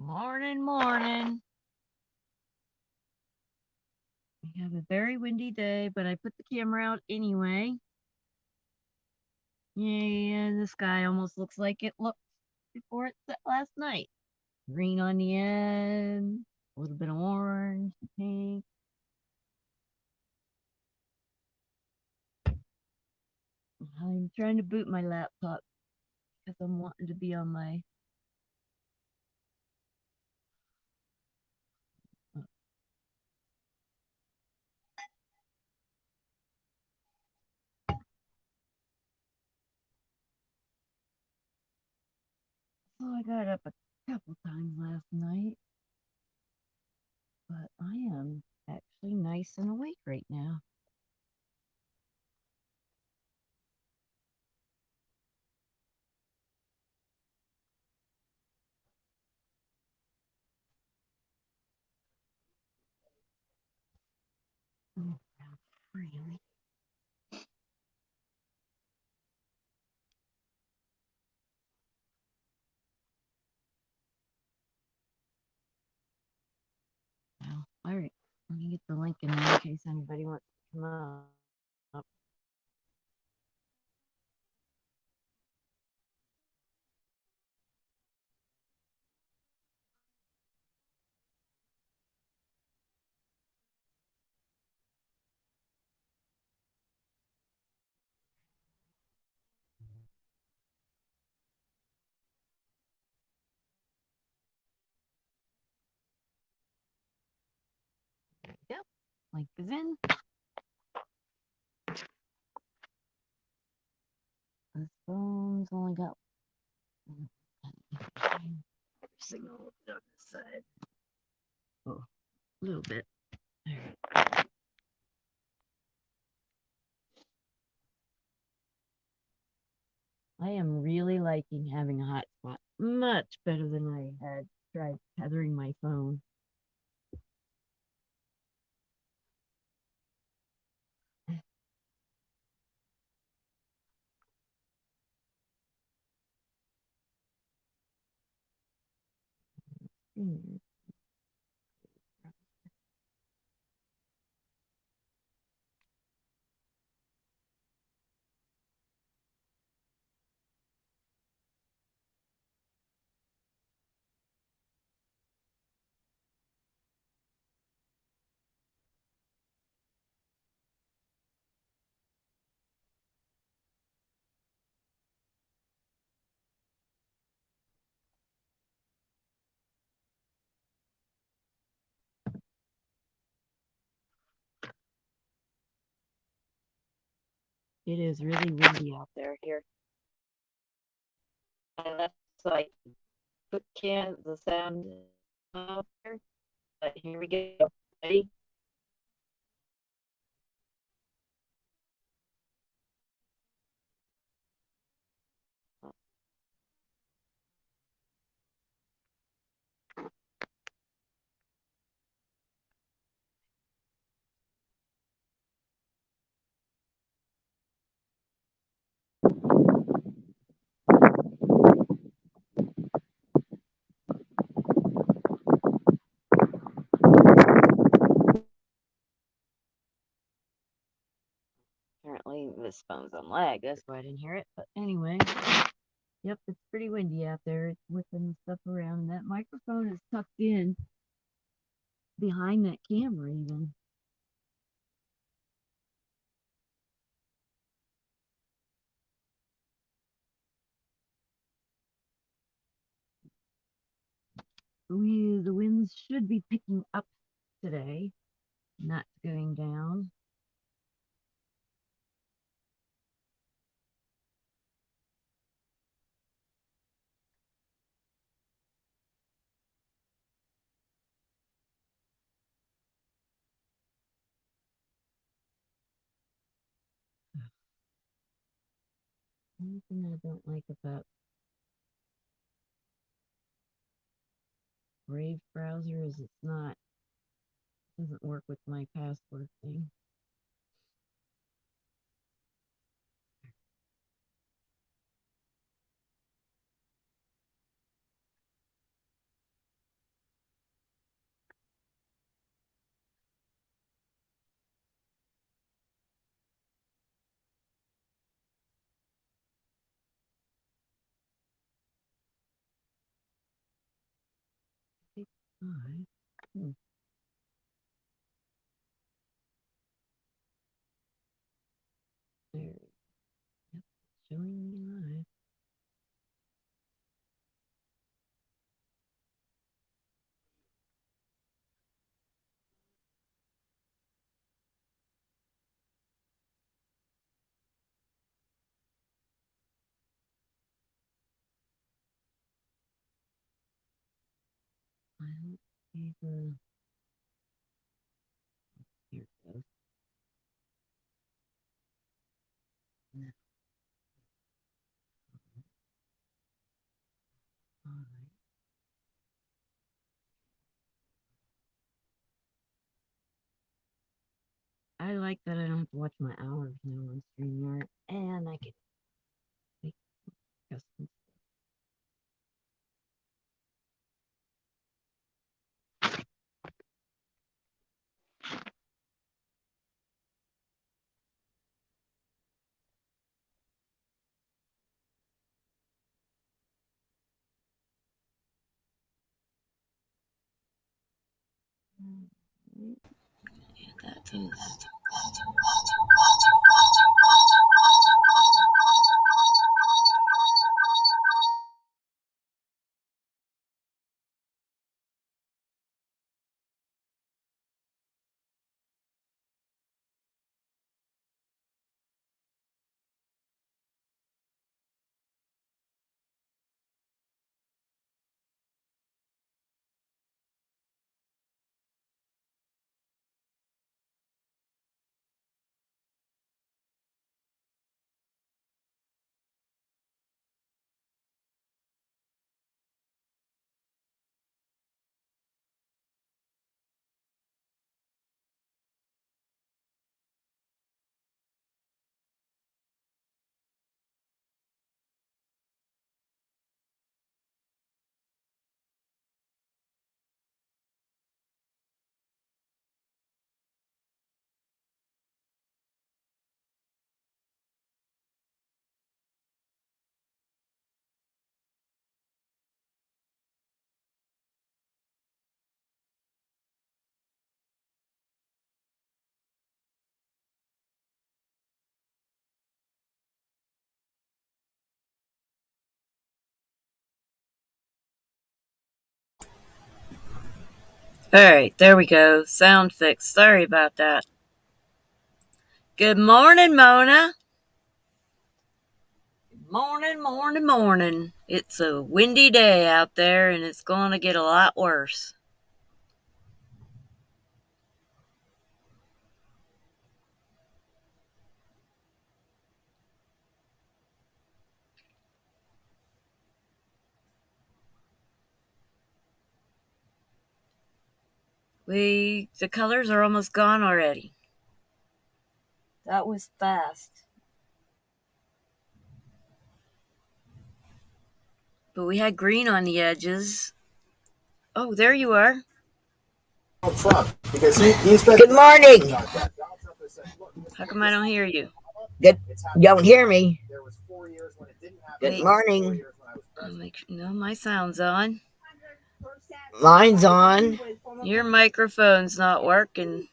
Morning, morning. We have a very windy day, but I put the camera out anyway. Yeah, the sky almost looks like it looked before it set last night. Green on the end, a little bit of orange, pink. I'm trying to boot my laptop because I'm wanting to be on my. So I got up a couple times last night, but I am actually nice and awake right now. Oh, really? Well, all right. Let me get the link in there in case anybody wants to come up. Yep, link is in. This phone's only got signal on this side. Oh, a little bit. I am really liking having a hotspot much better than I had tried tethering my phone. It is really windy out there here. And that's like put can the sound out there. But here we go. Ready? Apparently this phone's on lag. That's why I didn't hear it. But anyway, yep, it's pretty windy out there. It's whipping stuff around. That microphone is tucked in behind that camera even. The winds should be picking up today, not going down. One thing I don't like about Brave browser is doesn't work with my password thing. live. There. Yep. Showing me live. I hope he's here it goes. No. All right. I like that I don't have to watch my hours now on StreamYard, and I can make custom. That is. Alright, there we go. Sound fixed. Sorry about that. Good morning, Mona. Morning. It's a windy day out there, and it's going to get a lot worse. The colors are almost gone already. That was fast. But we had green on the edges. Oh, there you are. Trump, because he's been. Good morning. How come I don't hear you? Good. You don't hear me. Good Wait. morning. No, my sound's on. Mine's on. Your microphone's not working.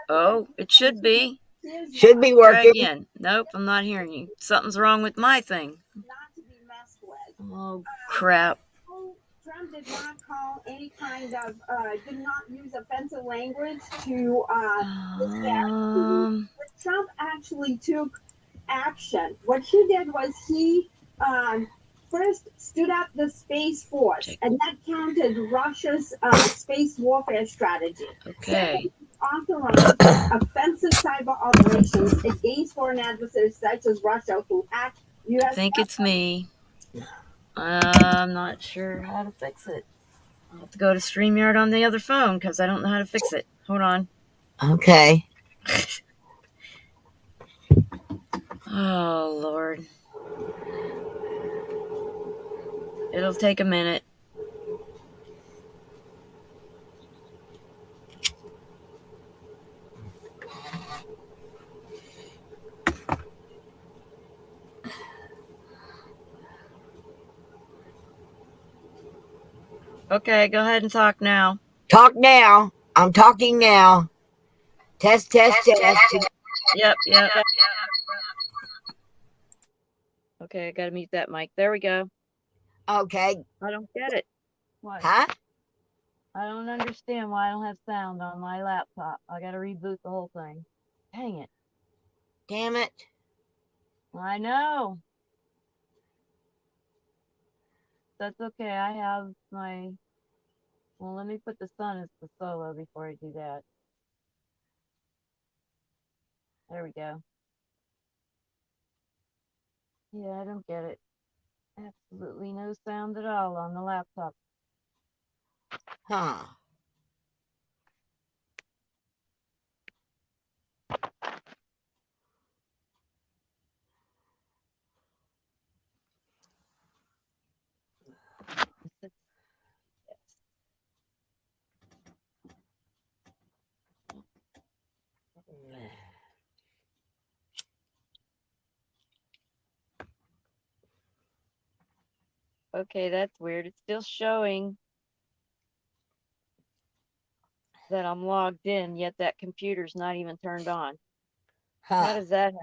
Oh, it should be. Should be Try working. again. Nope, I'm not hearing you. Something's wrong with my thing. Oh, crap. Trump did not call any kind of, did not use offensive language to Trump actually took action. What he did was he first stood up the Space Force, and that counted Russia's space warfare strategy. Okay. Authorized offensive cyber operations against foreign adversaries such as Russia who hacked U.S. I think it's me. I'm not sure how to fix it. I'll have to go to StreamYard on the other phone because I don't know how to fix it. Hold on. Okay. Oh, Lord. It'll take a minute. Okay, go ahead and talk now. Talk now. I'm talking now. Test, test, test. Yep. Okay, I gotta mute that mic. There we go. Okay. I don't get it. Why? Huh? I don't understand why I don't have sound on my laptop. I gotta reboot the whole thing. Dang it. Damn it. I know. That's okay. I have my... Well, let me put the sun as the solo before I do that. There we go. Yeah, I don't get it. Absolutely no sound at all on the laptop. Huh. Yes. Okay, that's weird. It's still showing that I'm logged in, yet that computer's not even turned on. How Huh. does that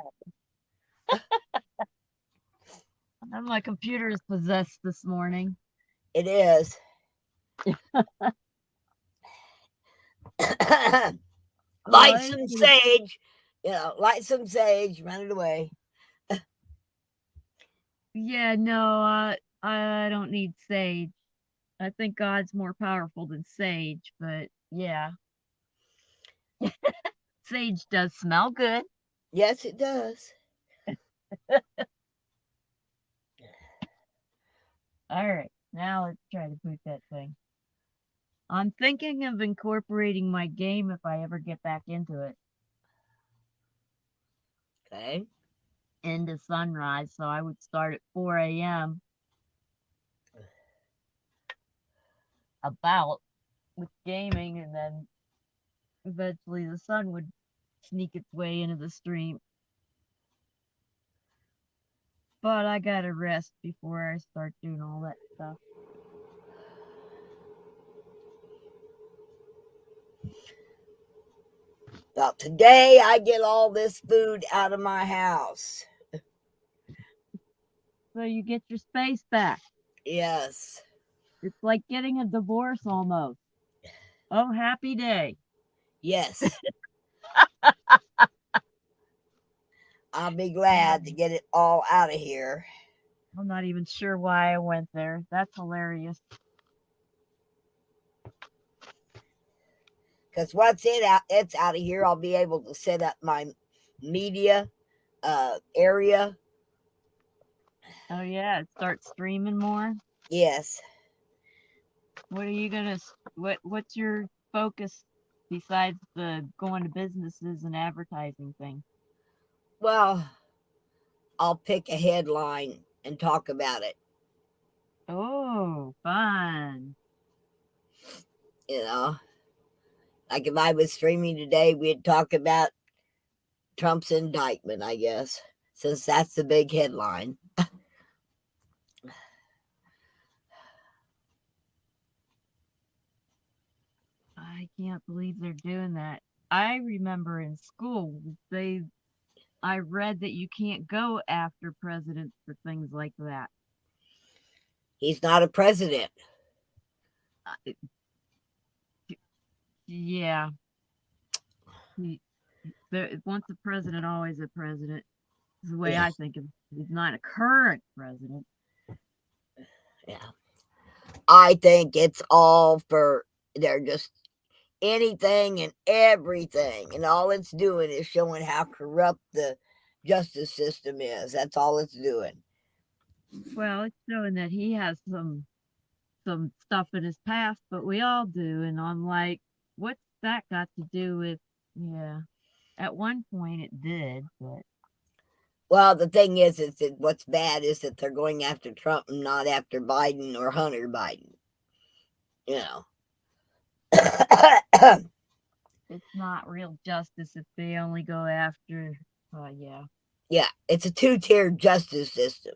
happen? My computer is possessed this morning. It is. Light some sage. Light some sage. Run it away. Yeah, no, I don't need sage. I think God's more powerful than sage, but yeah. Sage does smell good. Yes, it does. All right, now let's try to boot that thing. I'm thinking of incorporating my game if I ever get back into it. Okay. Into sunrise, so I would start at 4 a.m. about with gaming, and then eventually the sun would sneak its way into the stream. But I gotta rest before I start doing all that stuff. Well, today I get all this food out of my house. So you get your space back. Yes. It's like getting a divorce almost. Oh, happy day. Yes. I'll be glad to get it all out of here. I'm not even sure why I went there. That's hilarious. Because once it's out of here, I'll be able to set up my media area. Oh yeah, start streaming more. Yes. What are you gonna? What's your focus besides the going to businesses and advertising thing? Well, I'll pick a headline and talk about it. Oh, fun. Like if I was streaming today, we'd talk about Trump's indictment, I guess, since that's the big headline. I can't believe they're doing that. I remember in school I read that you can't go after presidents for things like that. He's not a president. Yeah. Once a president, always a president. Is the way I think of it. He's not a current president. Yeah. I think it's all for, they're just anything and everything. And all it's doing is showing how corrupt the justice system is. That's all it's doing. Well, it's showing that he has some stuff in his past, but we all do. And I'm like, what's that got to do with, yeah. At one point it did, but. Well, the thing is that what's bad is that they're going after Trump and not after Biden or Hunter Biden. It's not real justice if they only go after, yeah. Yeah, it's a 2-tier justice system.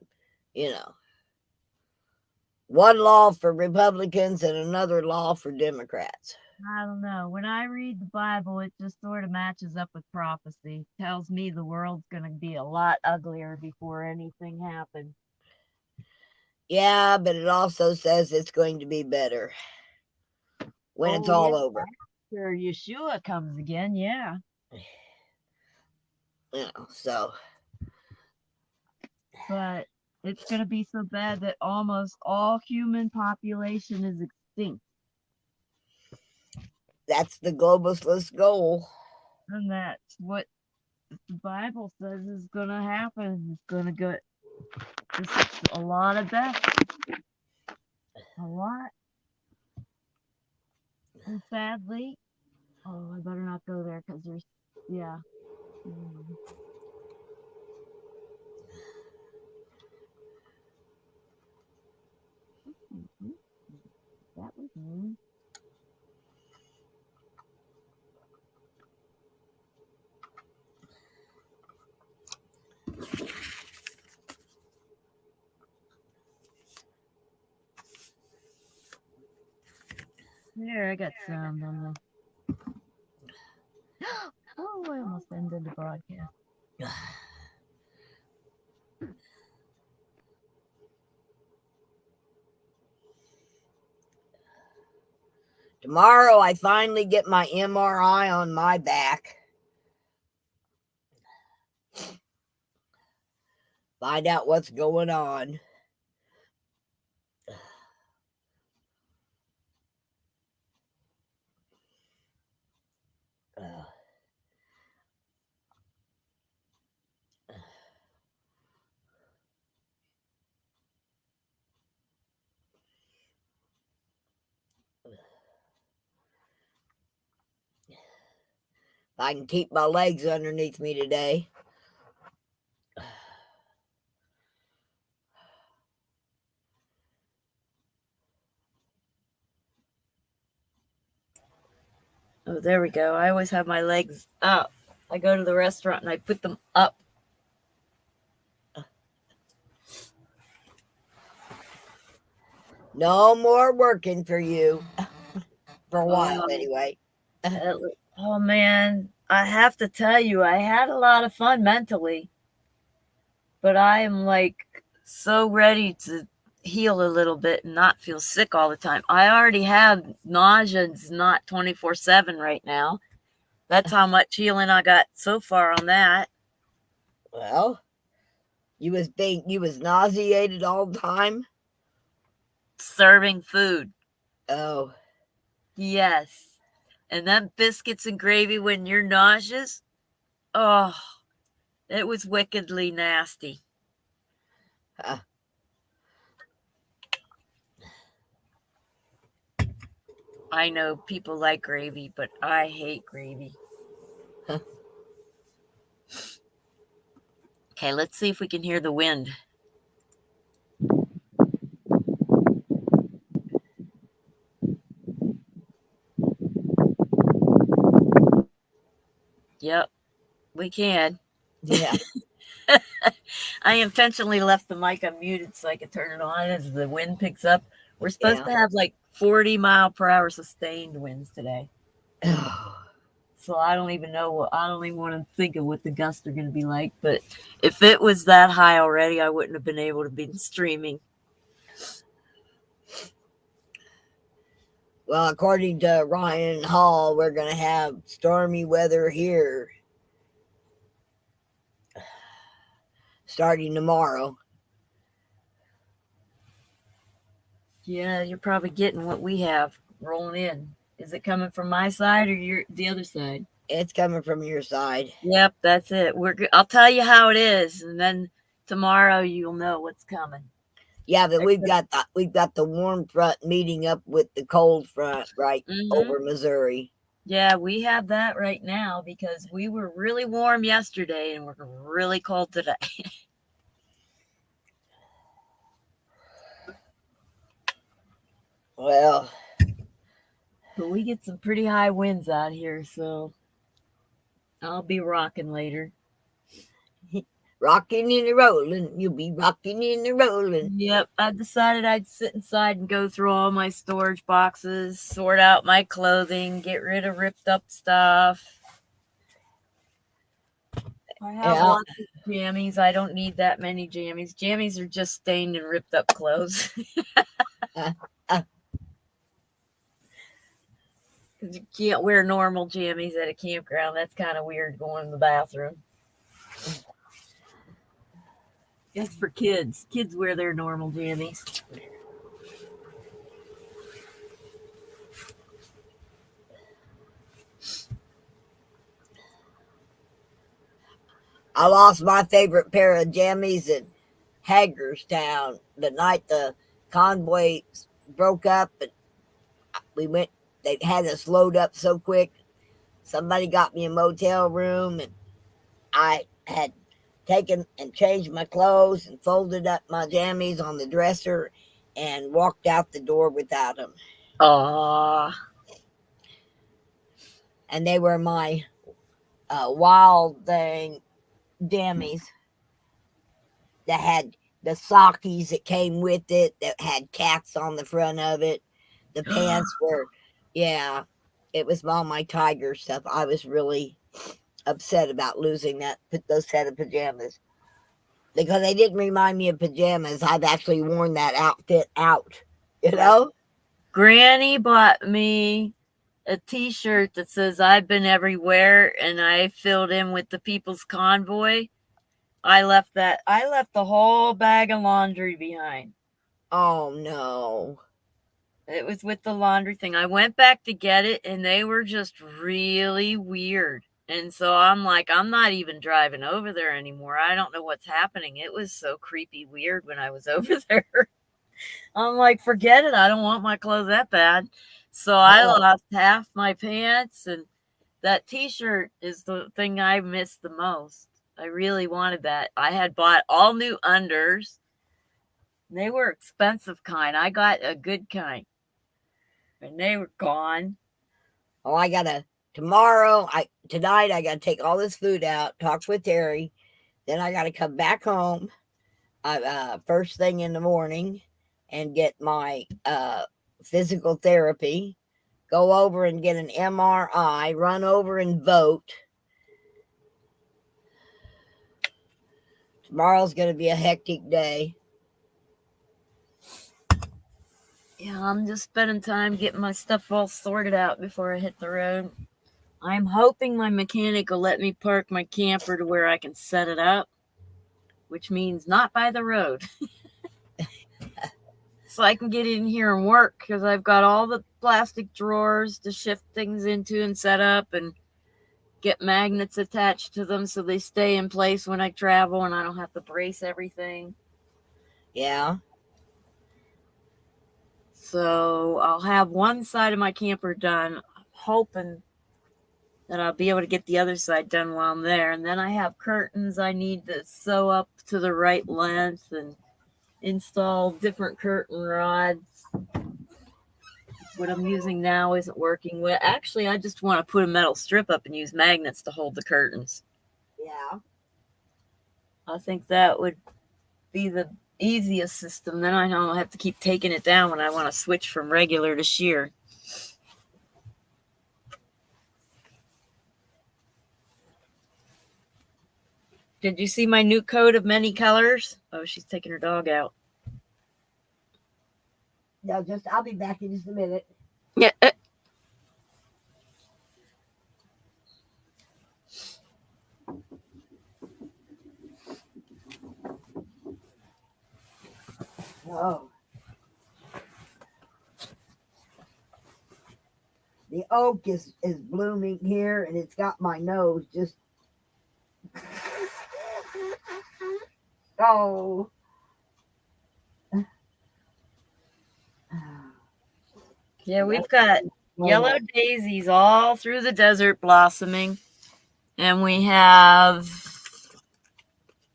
One law for Republicans and another law for Democrats. I don't know. When I read the Bible, it just sort of matches up with prophecy. Tells me the world's going to be a lot uglier before anything happens. Yeah, but it also says it's going to be better when it's all over. After Yeshua comes again, yeah. So. But it's going to be so bad that almost all human population is extinct. That's the globalist goal. And that's what the Bible says is going to happen. It's going to get just a lot of death. A lot. And sadly, I better not go there because there's, yeah. That was mean. There, I got sound on the. Oh, I almost ended the broadcast. Tomorrow, I finally get my MRI on my back. Find out what's going on. If I can keep my legs underneath me today. Oh, there we go. I always have my legs up. I go to the restaurant and I put them up. No more working for you. For a while, anyway. Oh, man. I have to tell you, I had a lot of fun mentally. But I am like so ready to heal a little bit and not feel sick all the time. I already have nausea. It's not 24/7 right now. That's how much healing I got so far on that. Well, you was nauseated all the time? Serving food. Oh. Yes. And then biscuits and gravy when you're nauseous. Oh, it was wickedly nasty. I know people like gravy, but I hate gravy. Okay, let's see if we can hear the wind. Yep, we can. Yeah. I intentionally left the mic unmuted so I could turn it on as the wind picks up. We're supposed to have like 40-mile-per-hour sustained winds today. So I don't even know I don't even want to think of what the gusts are going to be like. But if it was that high already, I wouldn't have been able to be streaming. Well, according to Ryan Hall, we're going to have stormy weather here starting tomorrow. Yeah, you're probably getting what we have rolling in. Is it coming from my side or the other side? It's coming from your side. Yep, that's it. I'll tell you how it is, and then tomorrow you'll know what's coming. Yeah, but we've got the warm front meeting up with the cold front over Missouri. Yeah, we have that right now because we were really warm yesterday and we're really cold today. Well, but we get some pretty high winds out here, so I'll be rocking later. Rocking and rolling. You'll be rocking and rolling. Yep, I decided I'd sit inside and go through all my storage boxes, sort out my clothing, get rid of ripped up stuff. I have Yeah. lots of jammies. I don't need that many jammies. Jammies are just stained and ripped up clothes. You can't wear normal jammies at a campground. That's kind of weird going to the bathroom. It's for kids. Kids wear their normal jammies. I lost my favorite pair of jammies in Hagerstown the night the convoy broke up, and we went. They had us load up so quick. Somebody got me a motel room, and I had taken and changed my clothes and folded up my jammies on the dresser and walked out the door without them. Aww. And they were my Wild Thing jammies that had the sockies that came with it that had cats on the front of it. The pants were, yeah, it was all my tiger stuff. I was really upset about losing those set of pajamas because they didn't remind me of pajamas. I've actually worn that outfit out, you know? Granny bought me a t-shirt that says I've been everywhere, and I filled in with the People's Convoy. I left the whole bag of laundry behind. Oh no. It was with the laundry thing. I went back to get it, and they were just really weird. And so I'm like, I'm not even driving over there anymore. I don't know what's happening. It was so creepy weird when I was over there. I'm like, forget it. I don't want my clothes that bad. So I lost half my pants, and that t-shirt is the thing I missed the most. I really wanted that. I had bought all new unders. They were expensive kind. I got a good kind. And they were gone. Oh, tonight I gotta take all this food out, talk with Terry, then I gotta come back home first thing in the morning and get my physical therapy, go over and get an MRI, run over and vote. Tomorrow's gonna be a hectic day. Yeah, I'm just spending time getting my stuff all sorted out before I hit the road. I'm hoping my mechanic will let me park my camper to where I can set it up, which means not by the road. So I can get in here and work, because I've got all the plastic drawers to shift things into and set up, and get magnets attached to them so they stay in place when I travel and I don't have to brace everything. Yeah. So I'll have one side of my camper done. I'm hoping that I'll be able to get the other side done while I'm there. And then I have curtains I need to sew up to the right length and install different curtain rods. What I'm using now isn't working. Well, actually, I just want to put a metal strip up and use magnets to hold the curtains. Yeah. I think that would be the easiest system. Then I don't have to keep taking it down when I want to switch from regular to sheer. Did you see my new coat of many colors? Oh, she's taking her dog out. No, I'll be back in just a minute. Yeah. Oh. The oak is blooming here, and it's got my nose just. Oh. Yeah, we've got yellow daisies all through the desert blossoming. And we have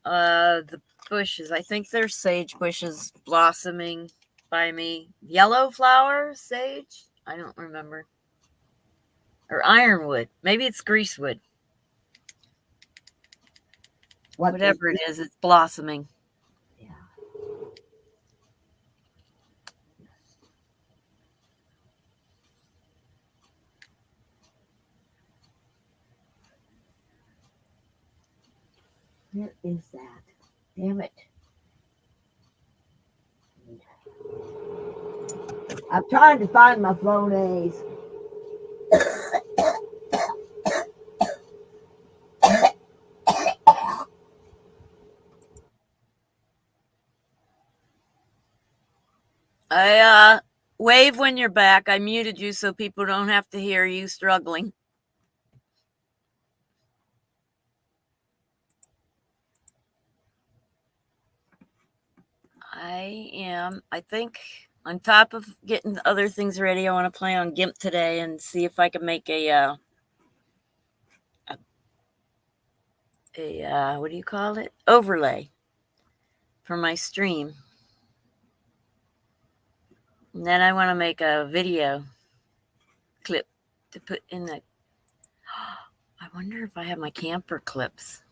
the bushes. I think they're sage bushes blossoming by me. Yellow flower sage? I don't remember. Or ironwood. Maybe it's greasewood. what Whatever it is, it's blossoming. Yeah. Where is that? Damn it. I'm trying to find my Flonase. I wave when you're back. I muted you so people don't have to hear you struggling. I think, on top of getting other things ready, I want to play on GIMP today and see if I can make a what do you call it? Overlay for my stream. And then I want to make a video clip to put in the. I wonder if I have my camper clips.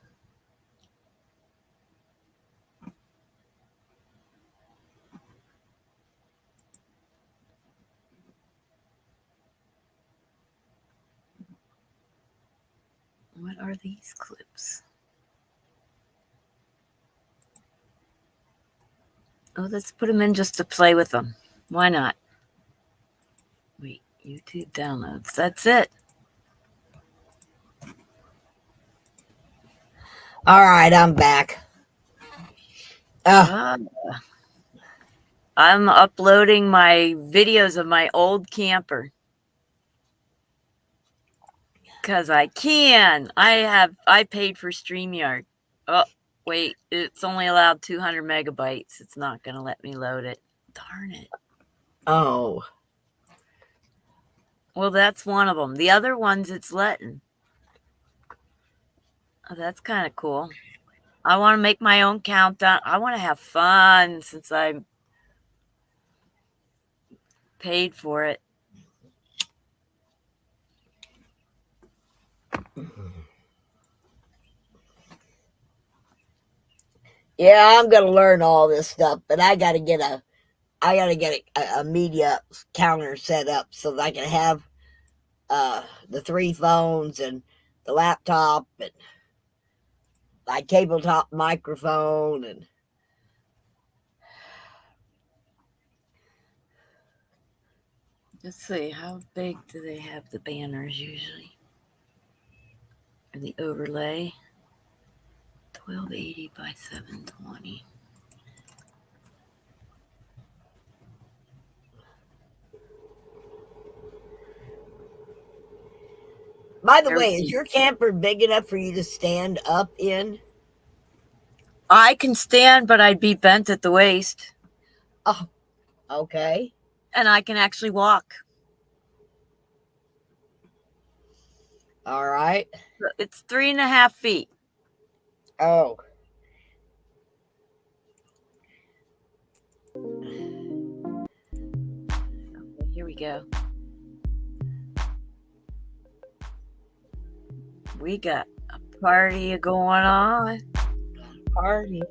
What are these clips? Oh, let's put them in just to play with them. Why not? Wait, YouTube downloads. That's it. All right, I'm back. I'm uploading my videos of my old camper. Because I can. I paid for StreamYard. Oh, wait. It's only allowed 200 megabytes. It's not going to let me load it. Darn it. Oh. Well, that's one of them. The other ones it's letting. Oh, that's kind of cool. I want to make my own countdown. I want to have fun since I paid for it. Yeah, I'm gonna learn all this stuff, but I gotta get a media counter set up so that I can have the 3 phones and the laptop and my tabletop microphone and Let's see. How big do they have the banners usually? And the overlay? 1280 by 720. By the way, is your camper big enough for you to stand up in? I can stand, but I'd be bent at the waist. Oh, okay. And I can actually walk. All right. It's 3.5 feet. Oh. Okay, here we go. We got a party going on. Party.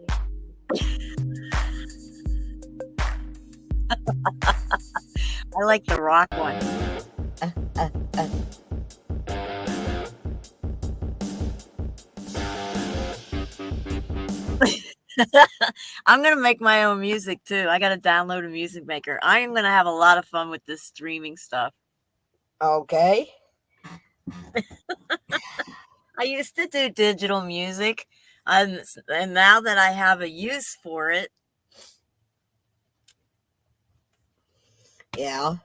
I like the rock one. I'm going to make my own music too. I got to download a music maker. I am going to have a lot of fun with this streaming stuff. Okay. I used to do digital music, and now that I have a use for it. Yeah.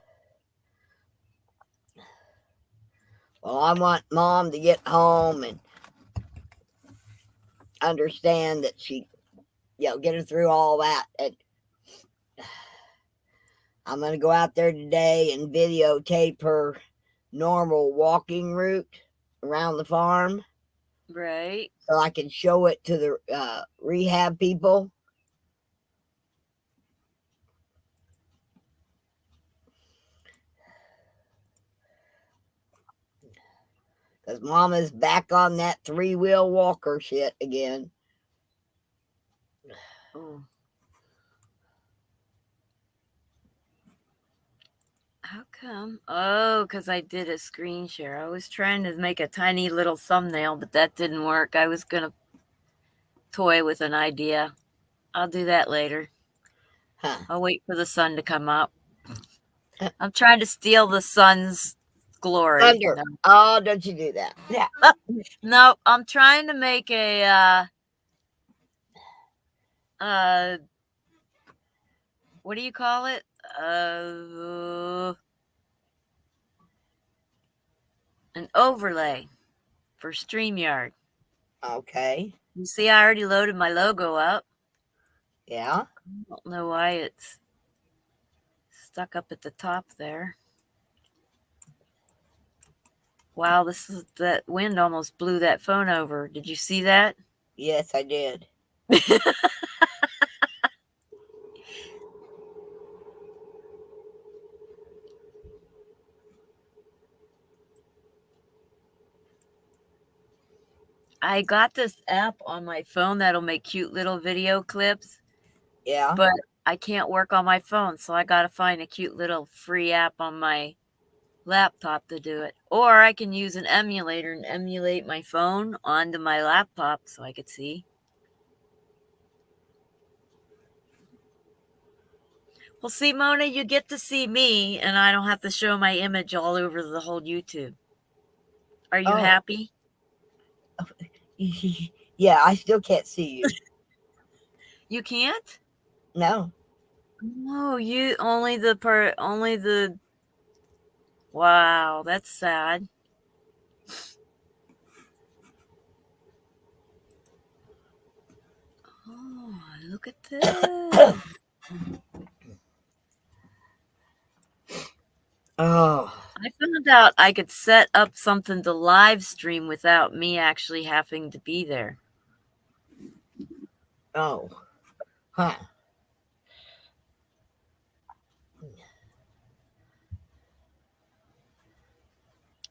Well, I want Mom to get home and understand that she, get her through all that. And I'm going to go out there today and videotape her normal walking route around the farm. Right. So I can show it to the rehab people. Because Mama's back on that 3-wheel walker shit again. Oh. How come? Oh, because I did a screen share. I was trying to make a tiny little thumbnail, but that didn't work. I was going to toy with an idea. I'll do that later. Huh. I'll wait for the sun to come up. I'm trying to steal the sun's glory. Thunder. Oh, don't you do that. Yeah. No, I'm trying to make a what do you call it? An overlay for StreamYard. Okay. You see, I already loaded my logo up. Yeah. I don't know why it's stuck up at the top there. Wow, that wind almost blew that phone over. Did you see that? Yes, I did. I got this app on my phone that'll make cute little video clips. Yeah. But I can't work on my phone, so I got to find a cute little free app on my laptop to do it. Or I can use an emulator and emulate my phone onto my laptop so I could see. Well, see, Mona, you get to see me, and I don't have to show my image all over the whole YouTube. Are you happy? Yeah, I still can't see you. You can't? No. No, you only the wow, that's sad. Oh, look at this. Oh. I found out I could set up something to live stream without me actually having to be there. Oh. Huh.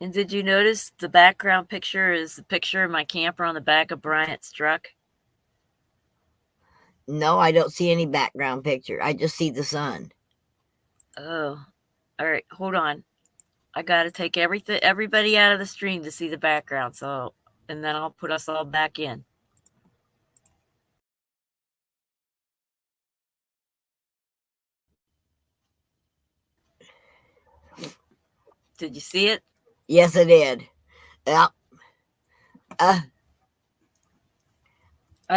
And did you notice the background picture is the picture of my camper on the back of Bryant's truck? No, I don't see any background picture. I just see the sun. Oh, all right. Hold on. I got to take everybody out of the stream to see the background. So, and then I'll put us all back in. Did you see it? Yes, I did. Yeah. I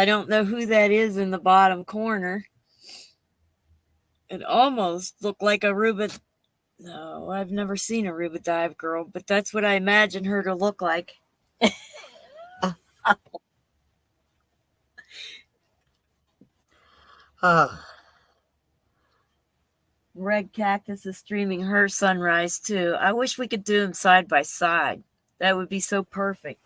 don't know who that is in the bottom corner. It almost looked like Aruba. No, I've never seen Aruba Dive Girl, but that's what I imagine her to look like. Red Cactus is streaming her sunrise too. I wish we could do them side by side. That would be so perfect.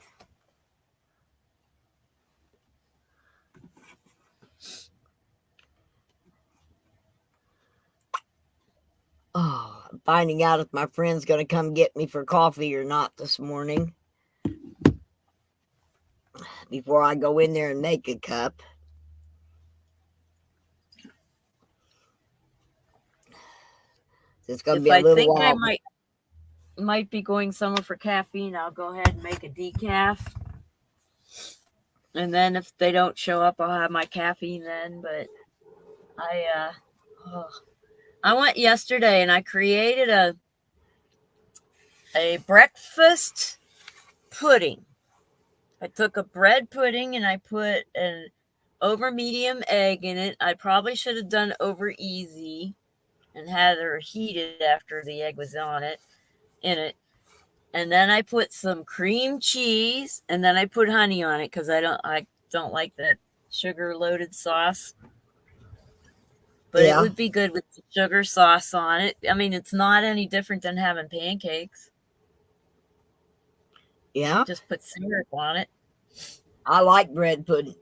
Oh, I'm finding out if my friend's going to come get me for coffee or not this morning. Before I go in there and make a cup. It's going to be a little while. I might be going somewhere for caffeine, I'll go ahead and make a decaf. And then if they don't show up, I'll have my caffeine then. But I went yesterday and I created a breakfast pudding. I took a bread pudding and I put an over medium egg in it. I probably should have done over easy and had her heated after the egg was in it. And then I put some cream cheese and then I put honey on it because I don't like that sugar loaded sauce. But It would be good with the sugar sauce on it. I mean, it's not any different than having pancakes. Yeah. Just put syrup on it. I like bread pudding.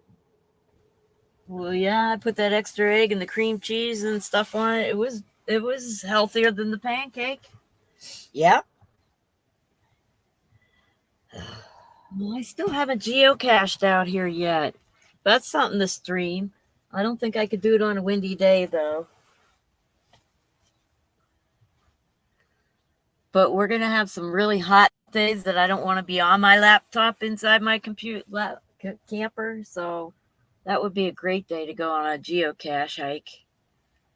Well, yeah, I put that extra egg and the cream cheese and stuff on it. It was healthier than the pancake. Yeah. Well, I still haven't geocached out here yet. That's something to stream. I don't think I could do it on a windy day, though. But we're going to have some really hot days that I don't want to be on my laptop inside my camper. So that would be a great day to go on a geocache hike.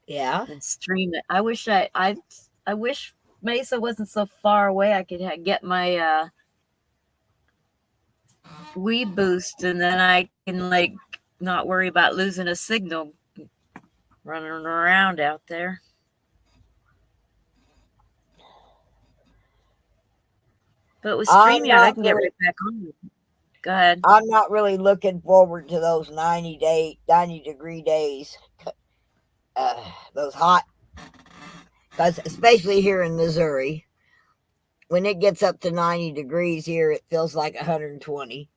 Yeah. And stream it. I wish I wish Mesa wasn't so far away. I could get my Wii boost, and then I can like not worry about losing a signal running around out there. But with StreamYard, I can get right back on. Go ahead. I'm not really looking forward to those 90 degree days. Those hot, because especially here in Missouri, when it gets up to 90 degrees here, it feels like 120.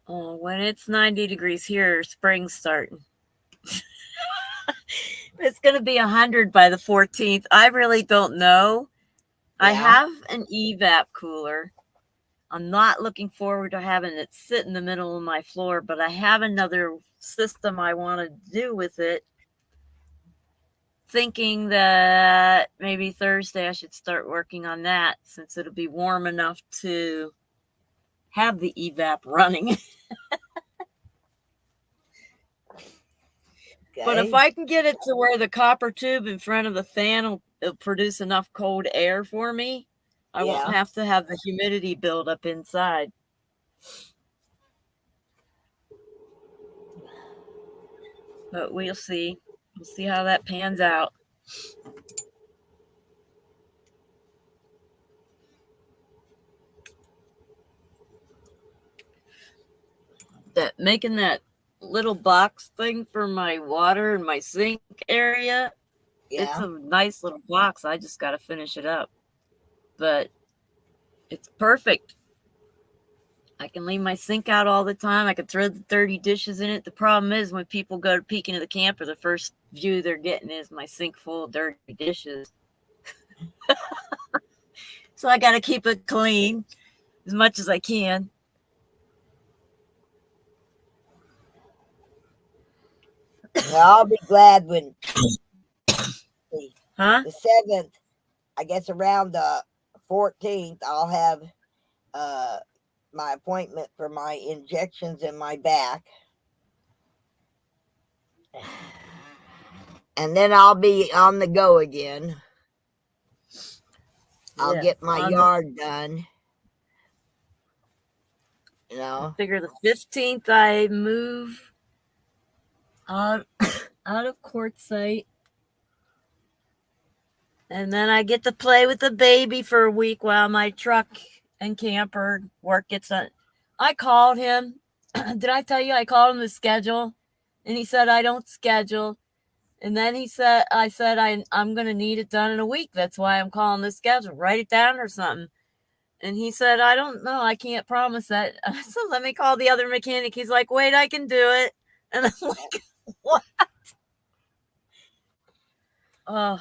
Oh, when it's 90 degrees here, spring's starting. It's going to be 100 by the 14th. I really don't know. Yeah. I have an evap cooler. I'm not looking forward to having it sit in the middle of my floor, but I have another system I want to do with it. Thinking that maybe Thursday I should start working on that, since it'll be warm enough to have the evap running. Okay. But if I can get it to where the copper tube in front of the fan will produce enough cold air for me, I won't have to have the humidity build up inside. But we'll see. We'll see how that pans out. Making that little box thing for my water and my sink area. Yeah. It's a nice little box. I just got to finish it up. But it's perfect. I can leave my sink out all the time. I can throw the dirty dishes in it. The problem is when people go to peek into the camper, the first view they're getting is my sink full of dirty dishes. So I got to keep it clean as much as I can. Well, I'll be glad when the 7th, I guess around the 14th, I'll have my appointment for my injections in my back. And then I'll be on the go again. I'll get my yard done. You know, I figure the 15th I move out of Quartzsite. And then I get to play with the baby for a week while my truck and camper work gets done. I called him. Did I tell you I called him to schedule? And he said, I don't schedule. And then I said, I'm going to need it done in a week. That's why I'm calling the schedule. Write it down or something. And he said, I don't know. I can't promise that. So let me call the other mechanic. He's like, wait, I can do it. And I'm like, what? Oh.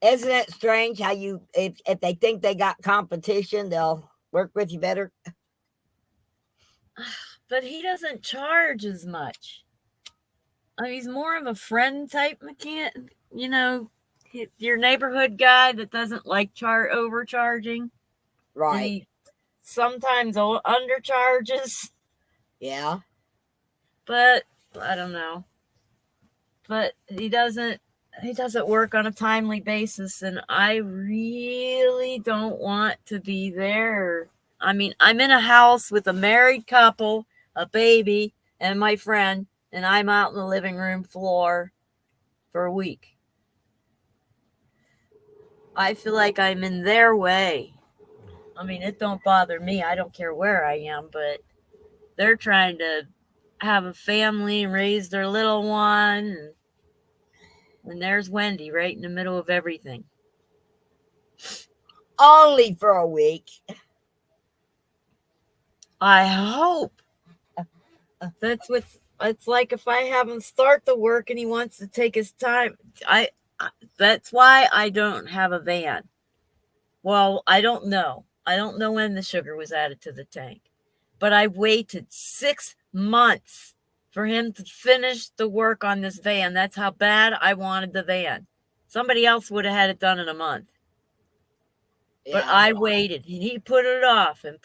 Isn't it strange how if they think they got competition, they'll work with you better? But he doesn't charge as much. I mean, he's more of a friend type mechanic, you know, your neighborhood guy that doesn't like overcharging. Right. He sometimes undercharges. Yeah. But I don't know. But he doesn't work on a timely basis, and I really don't want to be there. I mean, I'm in a house with a married couple, a baby, and my friend, and I'm out in the living room floor for a week. I feel like I'm in their way. I mean, it don't bother me. I don't care where I am, but they're trying to have a family and raise their little one. And there's Wendy right in the middle of everything. Only for a week. I hope. That's what's it's like if I have him start the work and he wants to take his time. That's why I don't have a van. Well, I don't know. I don't know when the sugar was added to the tank. But I waited 6 months for him to finish the work on this van. That's how bad I wanted the van. Somebody else would have had it done in a month. But Yeah. I waited, and he put it off and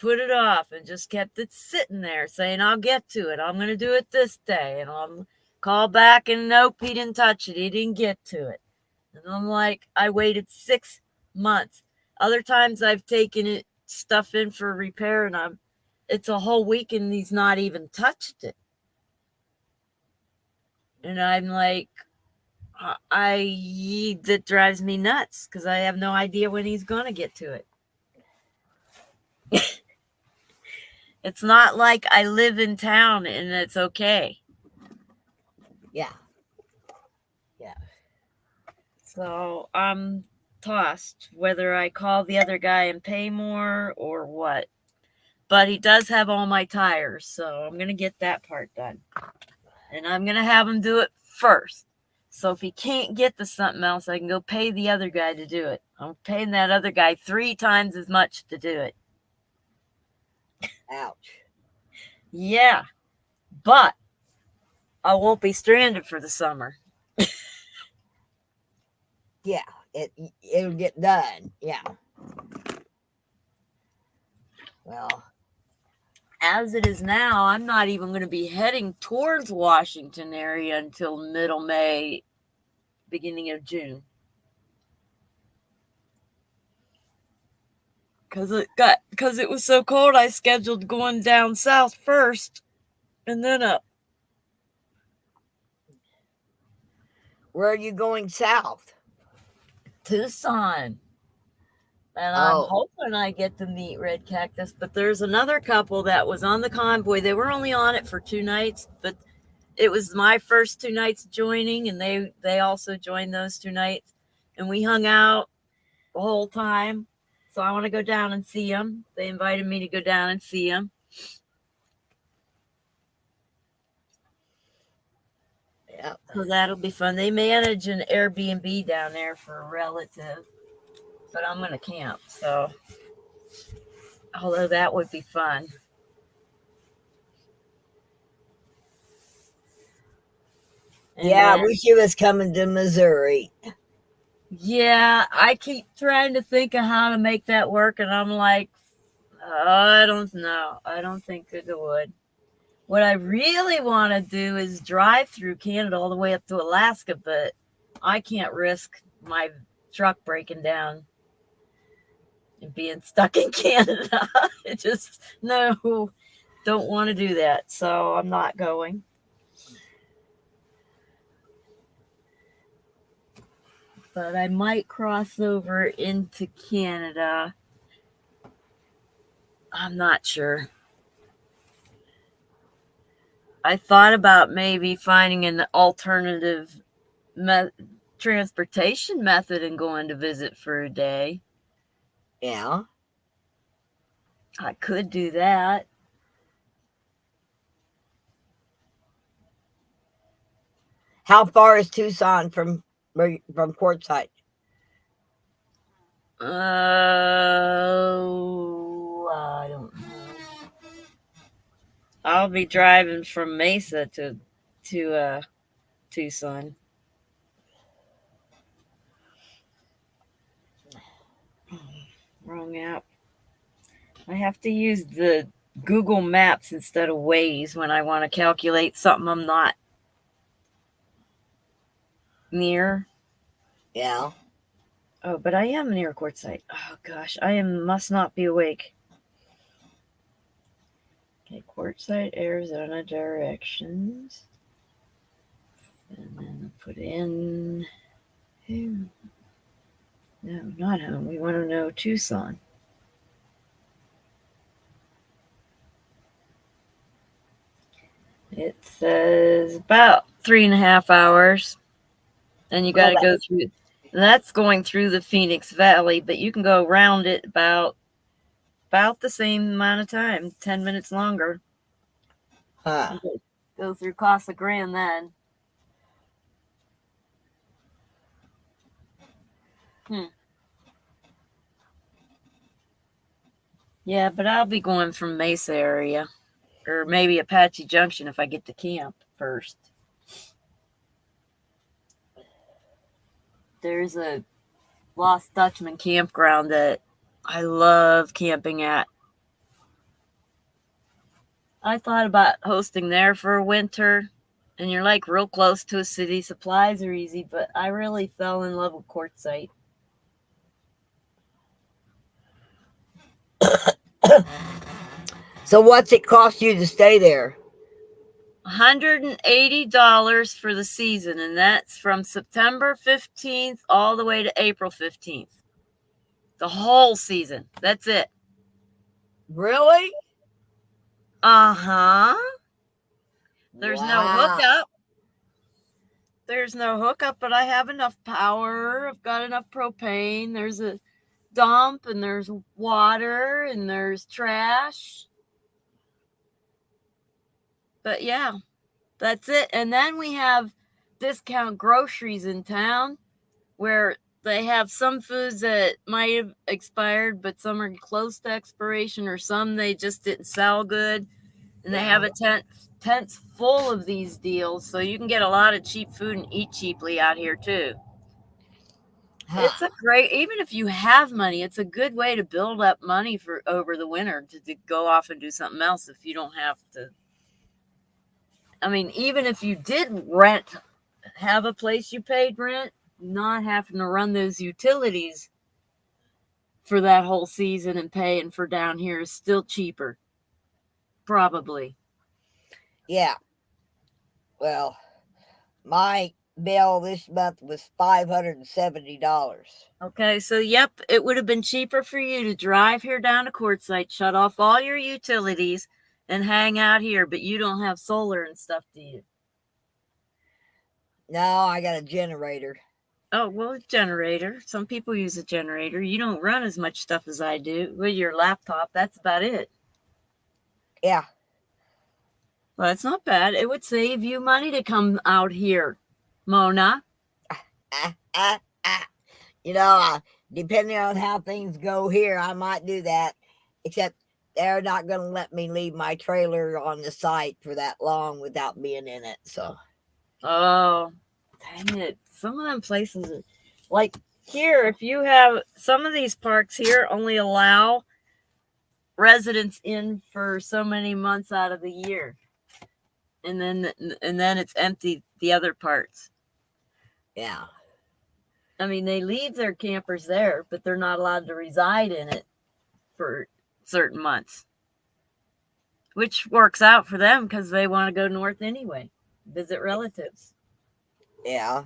just kept it sitting there saying, I'll get to it. I'm going to do it this day. And I'll call back, and nope, he didn't touch it. He didn't get to it. And I'm like, I waited 6 months. Other times I've taken it stuff in for repair, and it's a whole week and he's not even touched it. And I'm like, that drives me nuts because I have no idea when he's going to get to it. It's not like I live in town and it's okay. Yeah. So I'm tossed whether I call the other guy and pay more or what. But he does have all my tires, so I'm going to get that part done. And I'm going to have him do it first. So if he can't get to something else, I can go pay the other guy to do it. I'm paying that other guy 3 times as much to do it. Ouch. Yeah. But I won't be stranded for the summer. Yeah. It'll get done. Yeah. Well, as it is now, I'm not even going to be heading towards Washington area until middle May, beginning of June. Because it was so cold, I scheduled going down south first and then up. where are you going south? Tucson. And I'm hoping I get to meet Red Cactus, but there's another couple that was on the convoy. They were only on it for 2 nights, but it was my first 2 nights joining, and they also joined those 2 nights. And we hung out the whole time. So I want to go down and see them. They invited me to go down and see them. Yeah. So that'll be fun. They manage an Airbnb down there for a relative, but I'm going to camp. So, although that would be fun. And Yeah, I wish you was coming to Missouri. Yeah, I keep trying to think of how to make that work, and I'm like, I don't know. I don't think it would. What I really want to do is drive through Canada all the way up to Alaska, but I can't risk my truck breaking down and being stuck in Canada. No, don't want to do that. So I'm not going. But I might cross over into Canada. I'm not sure. I thought about maybe finding an alternative transportation method and going to visit for a day. Yeah. I could do that. How far is Tucson from Quartzsite? I don't know. I'll be driving from Mesa to Tucson. Wrong app. I have to use the Google Maps instead of Waze when I want to calculate something I'm not near. Yeah. Oh, but I am near Quartzsite. Oh gosh, must not be awake. Okay, Quartzsite, Arizona directions. And then put in home. No, not home. We want to know Tucson. It says about 3.5 hours. And you got to go through. That's going through the Phoenix Valley, but you can go around it about the same amount of time, 10 minutes longer. Huh. Go through Casa Grande then. Yeah, but I'll be going from Mesa area. or maybe Apache Junction if I get to camp first. There's a Lost Dutchman campground that I love camping at. I thought about hosting there for a winter, and you're like real close to a city. Supplies are easy, but I really fell in love with Quartzsite. So what's it cost you to stay there? $180 for the season, and that's from September 15th all the way to April 15th. The whole season. That's it. Really? Uh-huh. There's no Wow. hookup. There's no hookup, but I have enough power. I've got enough propane. There's a dump, and there's water, and there's trash. But yeah, that's it. And then we have discount groceries in town where they have some foods that might have expired, but some are close to expiration, or some they just didn't sell good. And they have a tents full of these deals, so you can get a lot of cheap food and eat cheaply out here too. It's a great, even if you have money, it's a good way to build up money for over the winter to go off and do something else if you don't have to. I mean, even if you did have a place you paid rent, not having to run those utilities for that whole season and paying for down here is still cheaper. Probably. Yeah. Well, my bill this month was $570. Okay, so yep, it would have been cheaper for you to drive here down to Quartzsite, shut off all your utilities, and hang out here, but you don't have solar and stuff, do you? No, I got a generator. Oh, well, a generator. Some people use a generator. You don't run as much stuff as I do with your laptop. That's about it. Yeah. Well, that's not bad. It would save you money to come out here, Mona. You know, depending on how things go here, I might do that. Except they're not going to let me leave my trailer on the site for that long without being in it. So. Oh, dang it. Some of them places, like here, if you have some of these parks here only allow residents in for so many months out of the year. And then it's empty the other parts. Yeah. I mean, they leave their campers there, but they're not allowed to reside in it for certain months, which works out for them because they want to go north anyway, visit relatives. Yeah.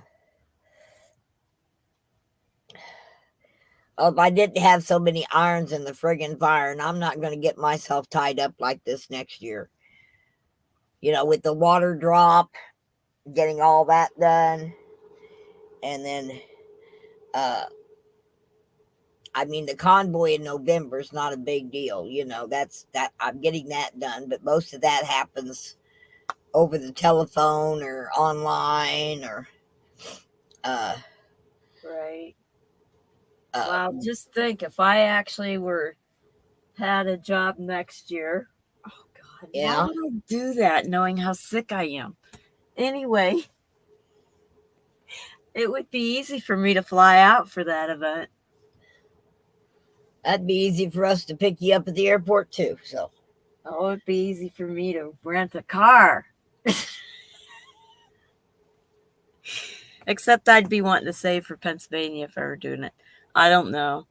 Oh, if I didn't have so many irons in the friggin' fire, and I'm not going to get myself tied up like this next year. You know, with the water drop, getting all that done. And then, I mean, the convoy in November is not a big deal. You know, that I'm getting that done. But most of that happens over the telephone or online or, right. Wow, just think if I actually had a job next year. Oh God, yeah. why would I do that knowing how sick I am? Anyway, it would be easy for me to fly out for that event. That'd be easy for us to pick you up at the airport too. So. Oh, it'd be easy for me to rent a car. Except I'd be wanting to save for Pennsylvania if I were doing it. I don't know.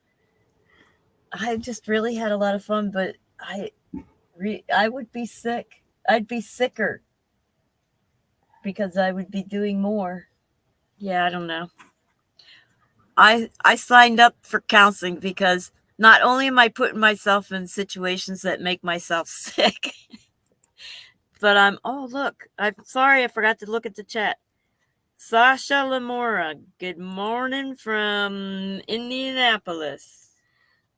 I just really had a lot of fun, but I would be sick. I'd be sicker because I would be doing more. Yeah, I don't know. I signed up for counseling because not only am I putting myself in situations that make myself sick, but look, I'm sorry, I forgot to look at the chat. Sasha Lamora, good morning from Indianapolis.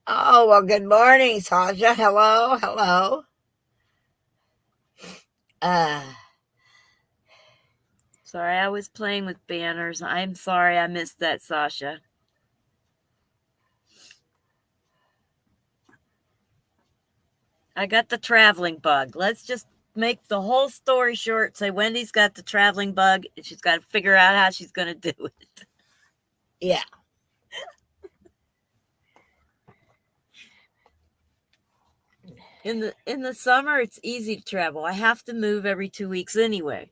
Oh, well, good morning, Sasha. Hello. Sorry, I was playing with banners. I'm sorry I missed that, Sasha. I got the traveling bug. Let's just make the whole story short, say Wendy's got the traveling bug and she's got to figure out how she's going to do it. Yeah. In the summer, it's easy to travel. I have to move every 2 weeks anyway.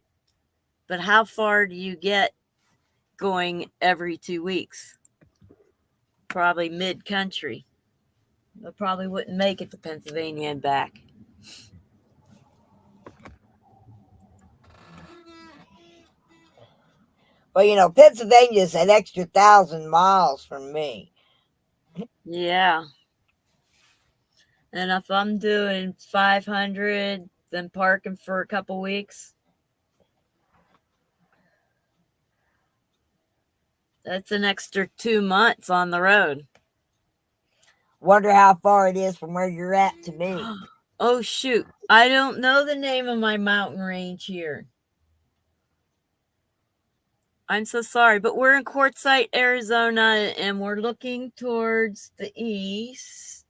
But how far do you get going every 2 weeks? Probably mid-country. I probably wouldn't make it to Pennsylvania and back. Well, Pennsylvania's an extra 1,000 miles from me. Yeah. And if I'm doing 500, then parking for a couple weeks, that's an extra 2 months on the road. Wonder how far it is from where you're at to me. Oh, shoot. I don't know the name of my mountain range here. I'm so sorry, but we're in Quartzsite, Arizona, and we're looking towards the east.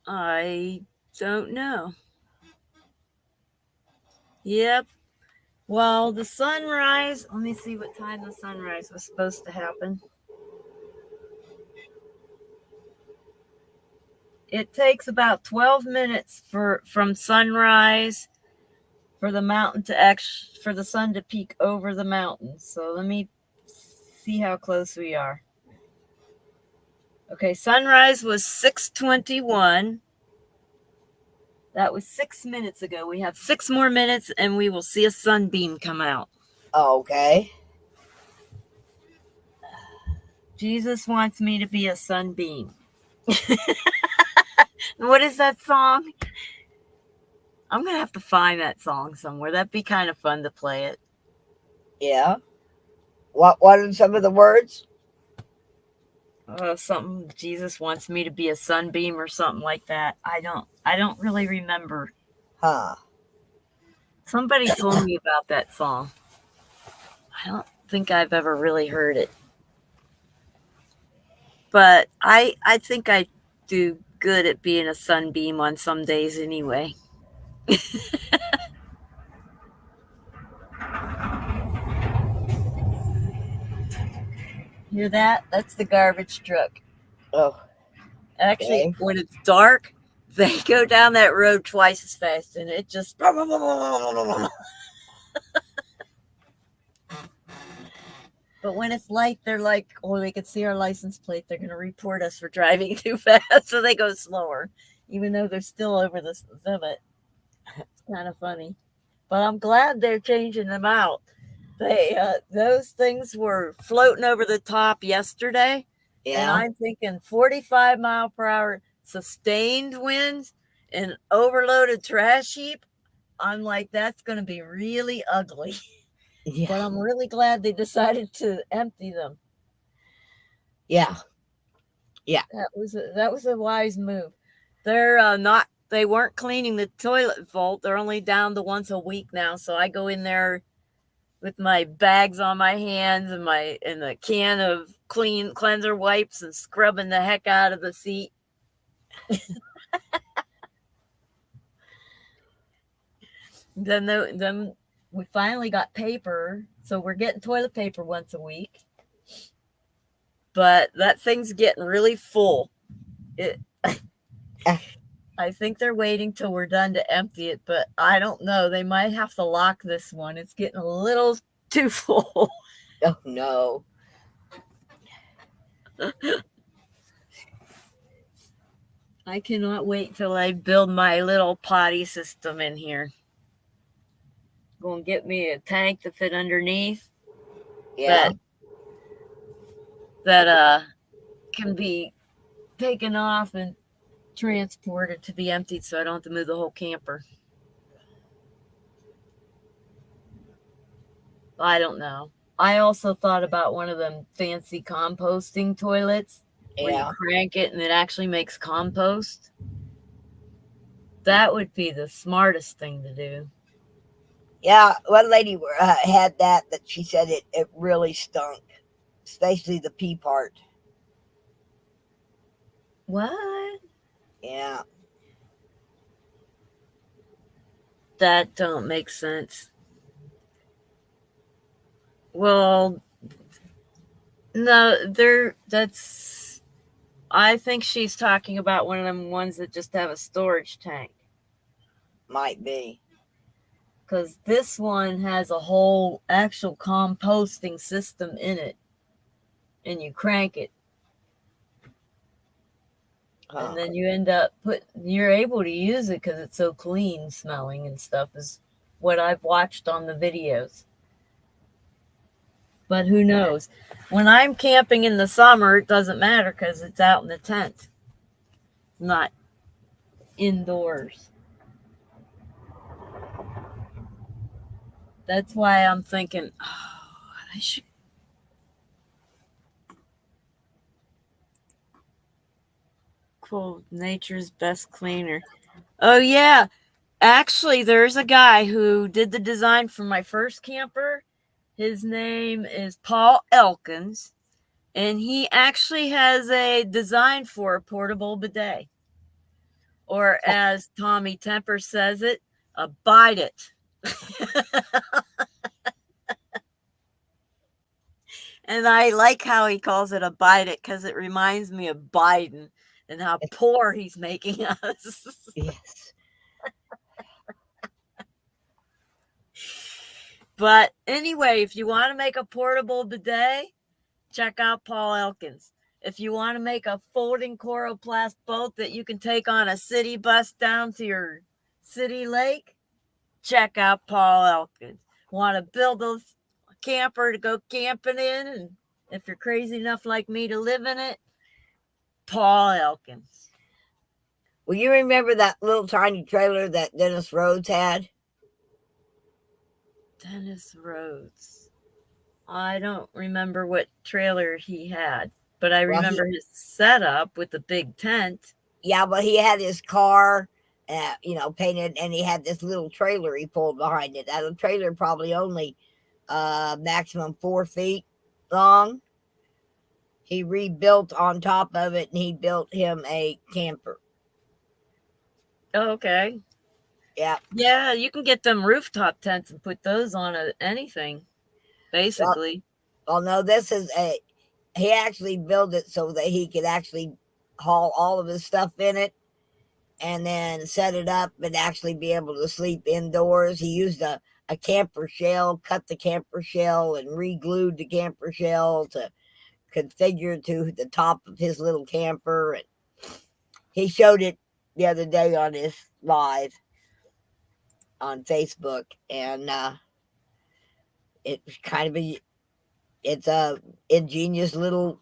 I don't know. Yep. Well, the sunrise, let me see what time the sunrise was supposed to happen. It takes about 12 minutes from sunrise for the mountain to for the sun to peek over the mountain. So let me see how close we are. Okay, sunrise was 6:21. That was 6 minutes ago. We have 6 more minutes and we will see a sunbeam come out. Okay. Jesus wants me to be a sunbeam. What is that song? I'm going to have to find that song somewhere. That'd be kind of fun to play it. Yeah. What are some of the words? Something Jesus wants me to be a sunbeam or something like that. I don't really remember. Huh. Somebody told me about that song. I don't think I've ever really heard it. But I think I do good at being a sunbeam on some days anyway. Hear that? That's the garbage truck. Oh. Actually, Okay. when it's dark, they go down that road twice as fast, and it just... But when it's light, they're like, oh, they can see our license plate. They're going to report us for driving too fast, so they go slower, even though they're still over the limit. It's kind of funny. But I'm glad they're changing them out. Those things were floating over the top yesterday, and I'm thinking 45 mile per hour sustained winds and overloaded trash heap. I'm like, that's going to be really ugly. Yeah. But I'm really glad they decided to empty them. Yeah. Yeah. That was a wise move. They weren't cleaning the toilet vault. They're only down to once a week now. So I go in there with my bags on my hands and the can of cleanser wipes and scrubbing the heck out of the seat. Then we finally got paper, so we're getting toilet paper once a week. But that thing's getting really full. I think they're waiting till we're done to empty it, but I don't know. They might have to lock this one. It's getting a little too full. Oh, no. I cannot wait till I build my little potty system in here. Going to get me a tank to fit underneath. Yeah. That can be taken off and transported to be emptied, so I don't have to move the whole camper. I don't know. I also thought about one of them fancy composting toilets where you crank it and it actually makes compost. That would be the smartest thing to do. Yeah, one lady had that she said it really stunk, especially the pee part. What? Yeah. That don't make sense. Well, no, that's I think she's talking about one of them ones that just have a storage tank. Might be. Because this one has a whole actual composting system in it. And you crank it. Huh. And then you end up you're able to use it because it's so clean smelling and stuff, is what I've watched on the videos. But who knows? When I'm camping in the summer, it doesn't matter because it's out in the tent, not indoors. That's why I'm thinking, I should. Quote, nature's best cleaner. Oh, yeah. Actually, there's a guy who did the design for my first camper. His name is Paul Elkins, and he actually has a design for a portable bidet. Or as Tommy Temper says it, a bite it. And I like how he calls it a bite it because it reminds me of Biden and how poor he's making us. Yes. But anyway, if you want to make a portable bidet, check out Paul Elkins. If you want to make a folding Coroplast boat that you can take on a city bus down to your city lake, check out Paul Elkins. Want to build a camper to go camping in, and if you're crazy enough like me to live in it, Paul Elkins. Well, you remember that little tiny trailer that Dennis Rhodes had? Dennis Rhodes. I don't remember what trailer he had, but I remember his setup with the big tent. Yeah, but he had his car, painted, and he had this little trailer he pulled behind it. Now, the trailer probably only maximum 4 feet long. He rebuilt on top of it, and he built him a camper. Okay. Yeah. Yeah, you can get them rooftop tents and put those on anything, basically. Well, no, he actually built it so that he could actually haul all of his stuff in it and then set it up and actually be able to sleep indoors. He used a camper shell, cut the camper shell and re-glued the camper shell to configure to the top of his little camper. And he showed it the other day on his live on Facebook, and it's kind of it's a ingenious little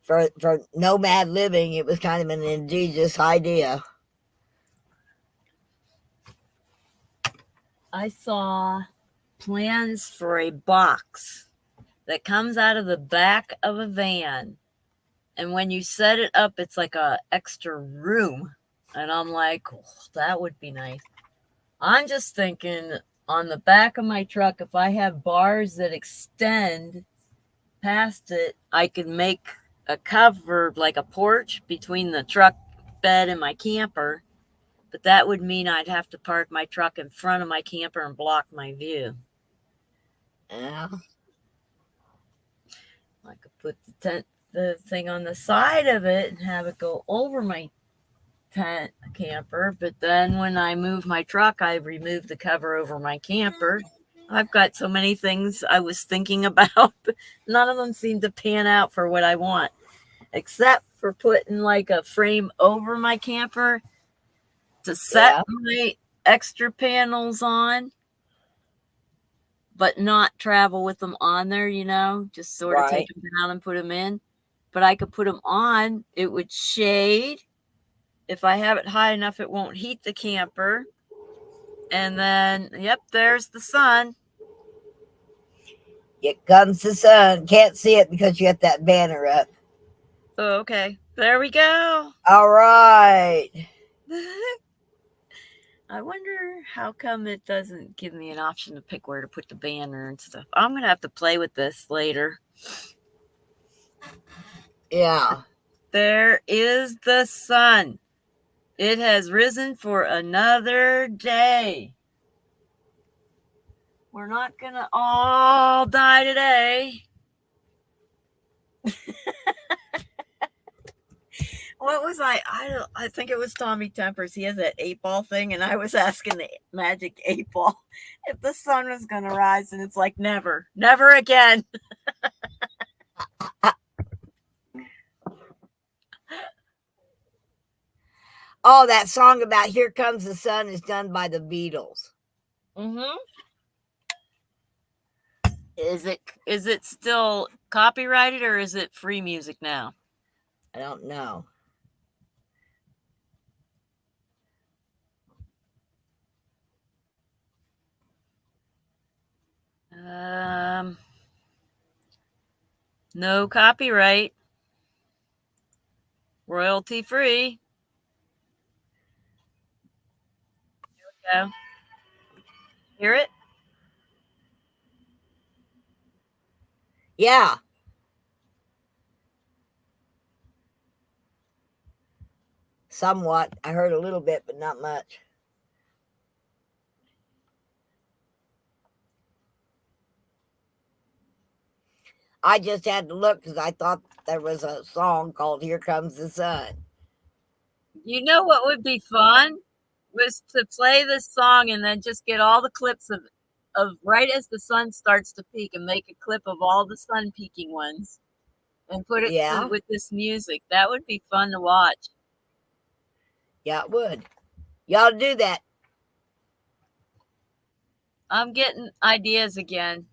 for nomad living. It was kind of an ingenious idea. I saw plans for a box that comes out of the back of a van, and when you set it up, it's like a extra room. And I'm like, oh, that would be nice. I'm just thinking on the back of my truck, if I have bars that extend past it, I could make a cover, like a porch between the truck bed and my camper. But that would mean I'd have to park my truck in front of my camper and block my view. Yeah. I could put the thing on the side of it and have it go over my tent camper. But then when I move my truck, I remove the cover over my camper. I've got so many things I was thinking about. None of them seem to pan out for what I want, except for putting like a frame over my camper to set my extra panels on, but not travel with them on there, just sort of take them down and put them in. But I could put them on. It would shade. If I have it high enough, it won't heat the camper. And then, yep, there's the sun. Here comes the sun. Can't see it because you got that banner up. Oh, okay. There we go. All right. I wonder how come it doesn't give me an option to pick where to put the banner and stuff. I'm going to have to play with this later. Yeah. There is the sun. It has risen for another day. We're not going to all die today. What was I think it was Tommy Tempers. He has that 8-ball thing, and I was asking the magic 8-ball if the sun was going to rise, and it's like, never again. Oh, that song about Here Comes the Sun is done by the Beatles. Mm-hmm. Is it still copyrighted, or is it free music now? I don't know. No copyright. Royalty free. There we go. Hear it? Yeah. Somewhat. I heard a little bit, but not much. I just had to look because I thought there was a song called Here Comes the Sun. You know what would be fun? Was to play this song and then just get all the clips of right as the sun starts to peak and make a clip of all the sun peaking ones and put it Yeah. with this music. That would be fun to watch. Yeah, it would. Y'all do that. I'm getting ideas again.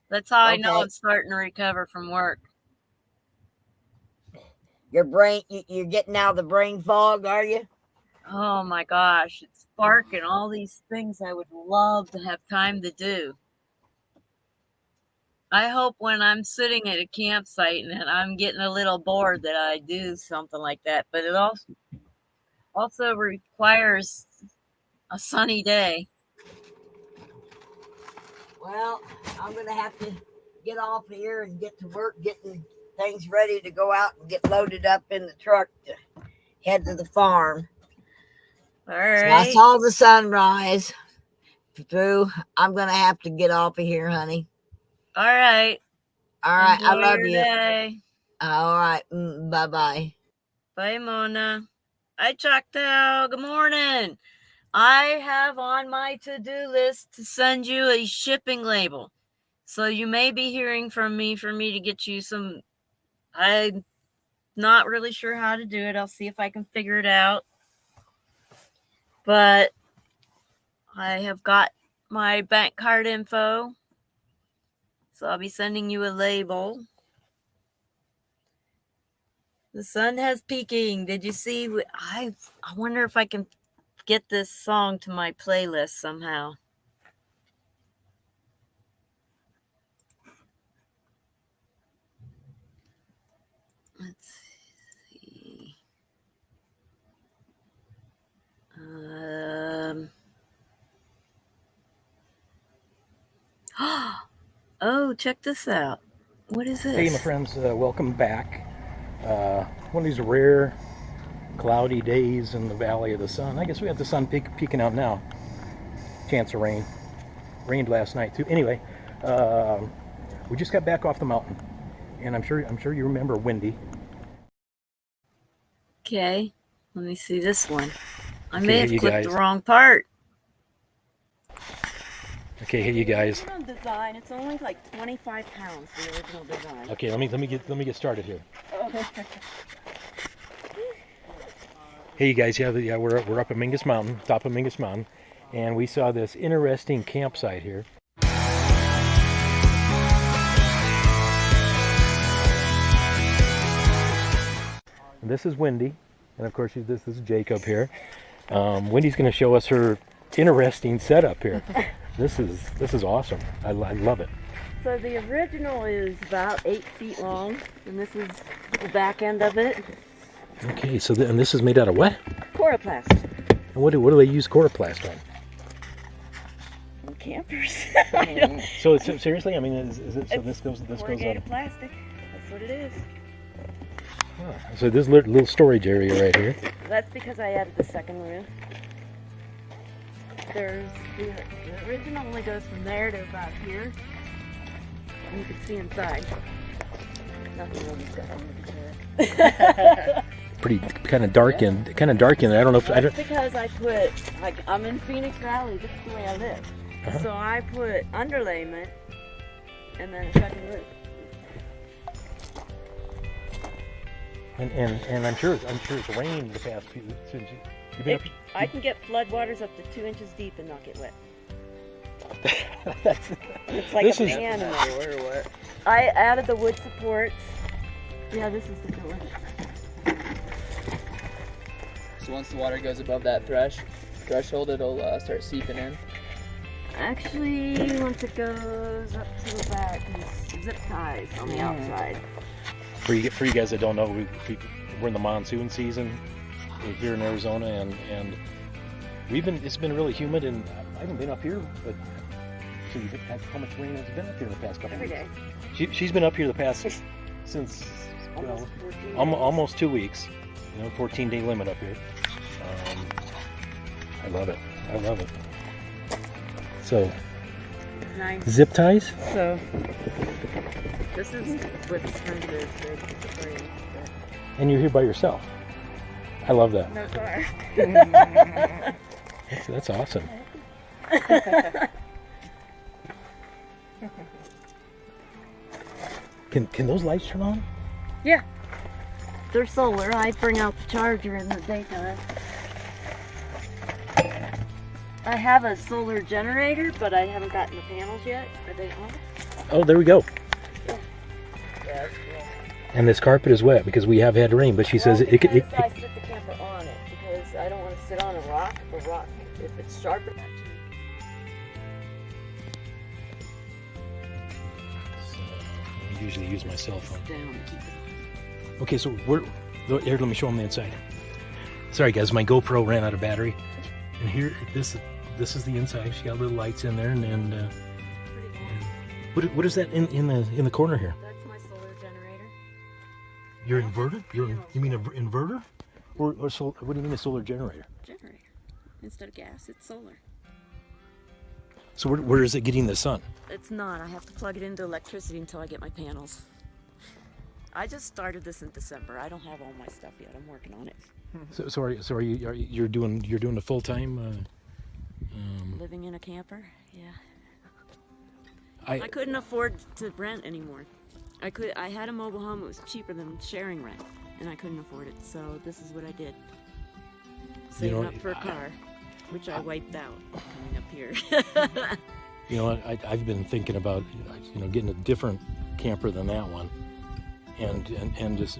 That's how I know Okay. I'm starting to recover from work. Your brain, you're getting out of the brain fog, are you? Oh my gosh, it's sparking all these things I would love to have time to do. I hope when I'm sitting at a campsite and I'm getting a little bored that I do something like that. But it also requires a sunny day. Well, I'm going to have to get off here and get to work, getting things ready to go out and get loaded up in the truck to head to the farm. All So right. I saw the sunrise. Drew, I'm going to have to get off of here, honey. All right. All right. I Enjoy love your you. day. All right. Bye-bye. Bye, Mona. Hi, Choctaw. Good morning. I have on my to-do list to send you a shipping label. So you may be hearing from me for me to get you some. I'm not really sure how to do it. I'll see if I can figure it out. But I have got my bank card info. So I'll be sending you a label. The sun has peaking. Did you see? I wonder if I can get this song to my playlist somehow. Let's see. Oh, check this out. What is this? Hey, my friends, welcome back. One of these rare cloudy days in the Valley of the Sun. I guess we have the sun peeking out now. Chance of rain. Rained last night too. Anyway, we just got back off the mountain, and I'm sure you remember Windy. Okay, let me see this one. I Okay, may hey, have you clicked guys. the wrong part. Okay, hey you guys. The original design, it's only like 25 pounds, the original design. Okay, let me get started here. Hey you guys, yeah, we're up at Mingus Mountain, top of Mingus Mountain, and we saw this interesting campsite here. And this is Wendy, and of course this is Jacob here. Wendy's going to show us her interesting setup here. This is awesome. I love it. So the original is about 8 feet long, and this is the back end of it. Okay, so and this is made out of what? Coroplast. And what do they use coroplast on? Campers. So it's, seriously, I mean, is it? So this goes Corrugated on. plastic. That's what it is. So this little storage area right here. That's because I added the second roof. There's the original only goes from there to about here. And you can see inside. Nothing really good. Pretty kind of dark in there. I don't know if I That's don't. because I put, like, I'm in Phoenix Valley. This is the way I live. Uh-huh. So I put underlayment and then a second roof. And I'm sure it's rained the past few. Since you've been I can get floodwaters up to 2 inches deep and not get wet. That's, It's like this a is animal or what? I added the wood supports. Yeah, this is the door. So once the water goes above that threshold, it'll start seeping in. Actually, once it goes up to the back, it's zip ties on the outside. for you guys that don't know. We're in the monsoon season. We're here in Arizona, and it's been really humid, and I haven't been up here, but so how much rain has been up here in the past couple Every weeks? day. She's been up here the past since Almost 14 days. almost 2 weeks. 14-day limit up here. I love it. So It's nice. zip ties. So, this is what's kind of the frame. And you're here by yourself. I love that. No car. That's awesome. Can those lights turn on? Yeah. They're solar. I bring out the charger in the daytime. I have a solar generator, but I haven't gotten the panels yet. Are they on? Oh, there we go. Yeah, that's cool. And this carpet is wet because we have had rain, but she says it could. Because I sit the camper on it because I don't want to sit on a rock. The rock, if it's sharp enough. I usually use my cell phone. Down and keep it. Okay, so here, let me show them the inside. Sorry guys, my GoPro ran out of battery. And here, this is the inside. She got little lights in there, and Pretty cool. what is that in the corner here? That's my solar generator. Your inverter? You mean an inverter? Or what do you mean a solar generator? Generator. Instead of gas, it's solar. So where is it getting the sun? It's not. I have to plug it into electricity until I get my panels. I just started this in December. I don't have all my stuff yet. I'm working on it. So are you doing the full time? Living in a camper? Yeah. I I couldn't afford to rent anymore. I had a mobile home. It was cheaper than sharing rent, and I couldn't afford it. So this is what I did. Saving know, up for a car, which I wiped out coming up here. I've been thinking about getting a different camper than that one, and just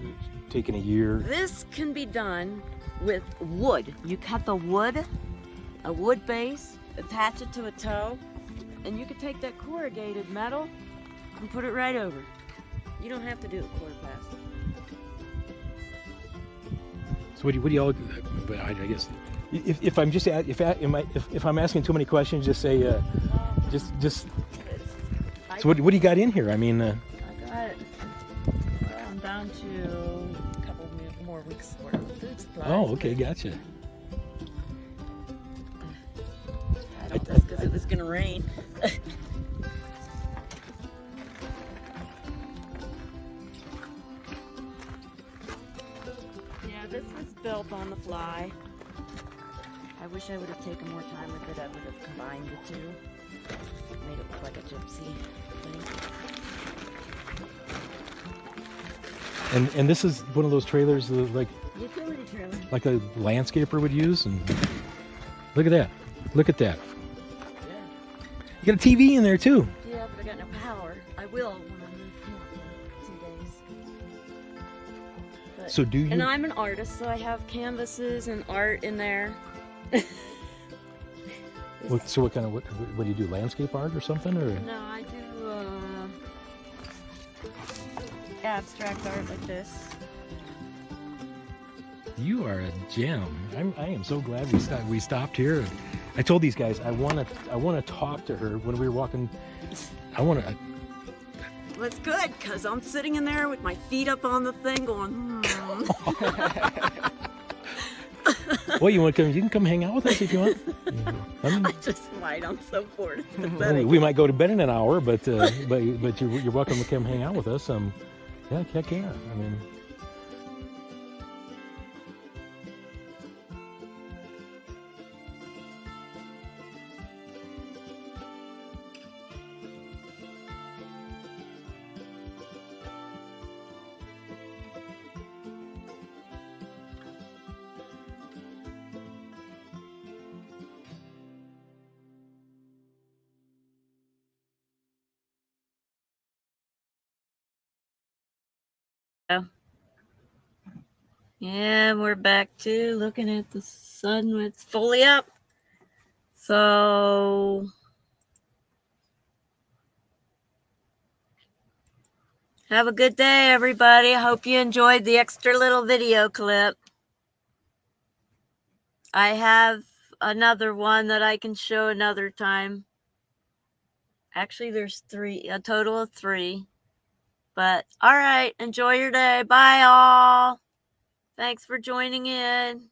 taking a year. This can be done with wood. You cut the wood, a wood base, attach it to a tow, and you could take that corrugated metal and put it right over. You don't have to do a core plastic. So what do y'all? But I guess if I'm just if I'm asking too many questions, just say just. So what do you got in here? I mean, I got. I'm down to a couple more weeks worth of food supplies. oh, okay, gotcha. I don't this because it was gonna rain. Yeah, this was built on the fly. I wish I would have taken more time with it. I would have combined the two. Made it look like a gypsy thing. And this is one of those trailers that, Utility trailer. like a landscaper would use. And look at that. Look at that. Yeah. You got a TV in there too. Yeah, but I got no power. I will when I move camp in 2 days. But, So do you? and I'm an artist, so I have canvases and art in there. So what do you do? Landscape art or something, or? No, I do abstract art like this. You are a gem. I am so glad we stopped here. I told these guys I want to talk to her when we were walking. I want to. Well, it's good because I'm sitting in there with my feet up on the thing going, home. Well, you want to come? You can come hang out with us if you want. I mean, I just might. I'm so bored. It's well, pathetic. we might go to bed in an hour, but you're welcome to come hang out with us. Yeah, heck yeah. I mean. Yeah, we're back to looking at the sun when it's fully up. So have a good day, everybody. I hope you enjoyed the extra little video clip. I have another one that I can show another time. Actually, there's a total of 3. But all right, enjoy your day. Bye, all. Thanks for joining in.